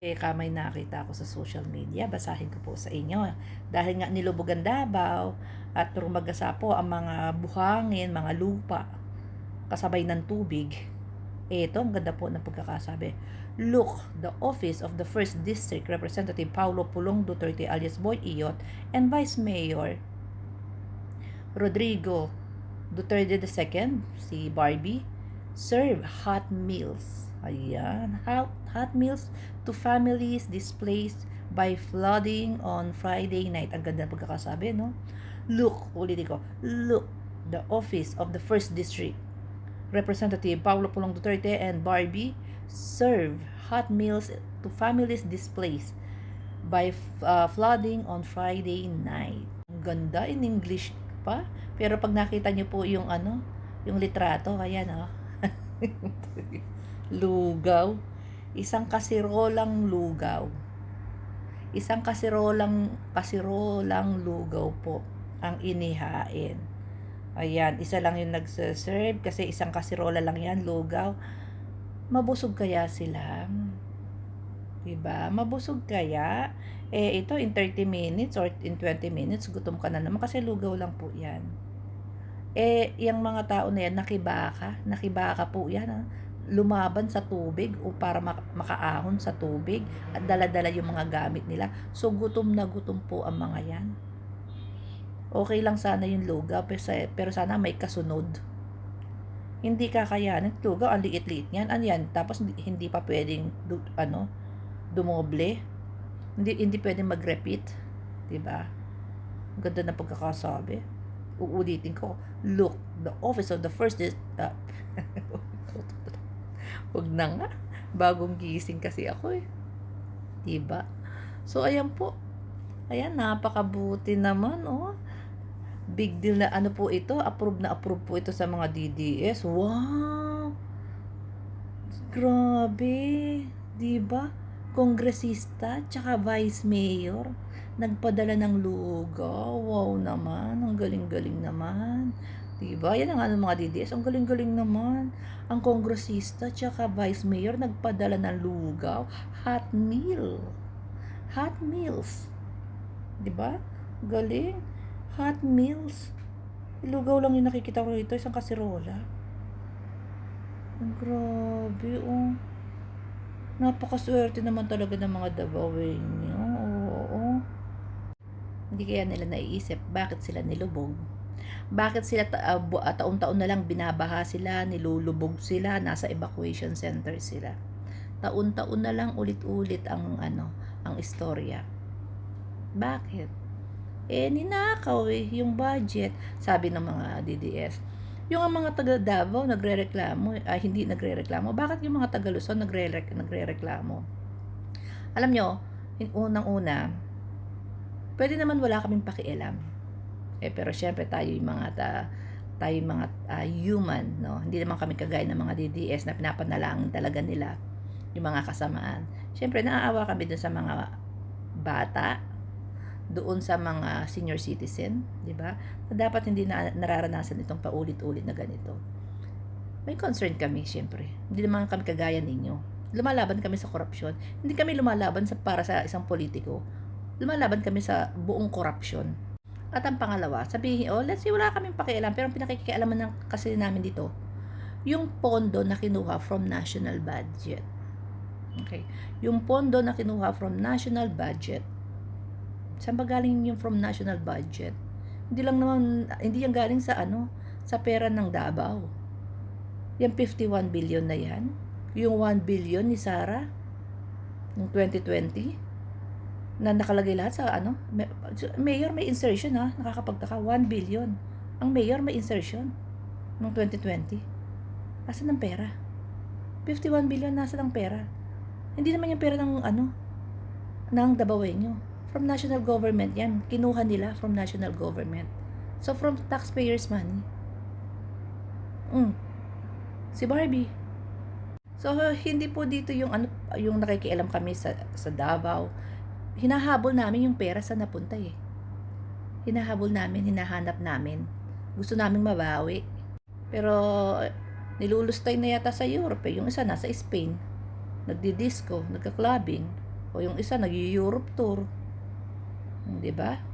May nakita ako sa social media, basahin ko po sa inyo. Dahil nga nilubog ang Davao at rumagasa po ang mga buhangin, mga lupa, kasabay ng tubig. Ito, ang ganda po ng pagkakasabi. Look, the office of the 1st District Representative Paulo Pulong Duterte alias Boy Iyot and Vice Mayor Rodrigo Duterte II, si Barbie, serve hot meals. Ayan, hot meals to families displaced by flooding on Friday night. Ang ganda ng pagkakasabi, no? Look, ulitin ko. Look, the office of the 1st District Representative Paulo Pulong Duterte and Barbie serve hot meals to families displaced by flooding on Friday night. Ang ganda in English pa. Pero pag nakita niyo po yung yung litrato, ayan lugaw. Isang kasirolang lugaw. Isang kasirolang lugaw po ang inihain. Ayan, isa lang yung nagsaserve kasi isang kasirola lang yan, lugaw. Mabusog kaya sila? Diba? Mabusog kaya? Ito in 30 minutes or in 20 minutes, gutom ka na naman kasi lugaw lang po yan. Yung mga tao na yan, nakibaka po yan. Lumaban sa tubig o para makaahon sa tubig at dala-dala yung mga gamit nila. So, gutom na gutom po ang mga yan. Okay lang sana yung lugaw, pero sana may kasunod. Hindi kakayanin. Lugaw, ang liit-liit niyan. Yan? Tapos, hindi pa pwedeng, dumoble. Hindi pwedeng mag-repeat. Diba? Ang ganda ng pagkakasabi. Uulitin ko. Look, the office of the 1st Huwag na nga. Bagong gising kasi ako Diba? So, ayan po. Ayan, napakabuti naman, Big deal na po ito. Approve po ito sa mga DDS. Wow! Grabe. Diba? Kongresista, tsaka vice mayor. Nagpadala ng lugaw. Wow naman. Ang galing-galing naman. Diba? Yan ang mga DDS. Ang galing-galing naman. Ang kongresista tsaka vice mayor nagpadala ng lugaw. Hot meal. Hot meals. Diba? Galing. Hot meals. Lugaw lang yung nakikita ko rito. Isang kasirola. Ang grabe, Napakaswerte naman talaga ng mga Davaoenyo. Oo. Hindi kaya nila naiisip bakit sila nilubog. Bakit sila taon-taon na lang binabaha sila, nilulubog sila, nasa evacuation center sila. Taon-taon na lang ulit-ulit ang istorya. Bakit? Ninakaw yung budget, sabi ng mga DDS. Yung mga taga Davao nagrereklamo, hindi nagrereklamo. Bakit yung mga taga Luzon nagrereklamo? Alam nyo, unang-una, pwede naman wala kaming pakialam. Pero syempre tayo yung mga human, no? Hindi naman kami kagaya ng mga DDS na pinapanalangin talaga nila yung mga kasamaan. Syempre naaawa kami dun sa mga bata, doon sa mga senior citizen, di ba? Na dapat hindi na nararanasan itong paulit-ulit na ganito. May concern kami, syempre. Hindi naman kami kagaya ninyo. Lumalaban kami sa korupsyon. Hindi kami lumalaban para sa isang politiko. Lumalaban kami sa buong korupsyon. At ang pangalawa, sabihin, let's say wala kaming pakialam, pero ang pinakikialaman kasi namin dito, yung pondo na kinuha from national budget. Okay? Yung pondo na kinuha from national budget, saan ba galing yung from national budget? Hindi yan galing sa sa pera ng Davao. Yung 51 billion na yan, yung 1 billion ni Sara noong 2020 na nakalagay lahat sa mayor may insertion nakakapagtaka, 1 billion. Ang mayor may insertion noong 2020. Asan ang pera? 51 billion nasa ng pera. Hindi naman yung pera ng ng Davaoenyo. From national government yan. Kinuha nila from national government. So, from taxpayers' money. Si Barbie. So, hindi po dito yung nakikialam kami sa Davao. Hinahabol namin yung pera sa napunta Hinahabol namin, hinahanap namin. Gusto namin mabawi. Pero, nilulustay na yata sa Europe. Yung isa nasa Spain. Nagdi-disco, nagka-clubbing. O yung isa nag-Europe tour. 'Di ba?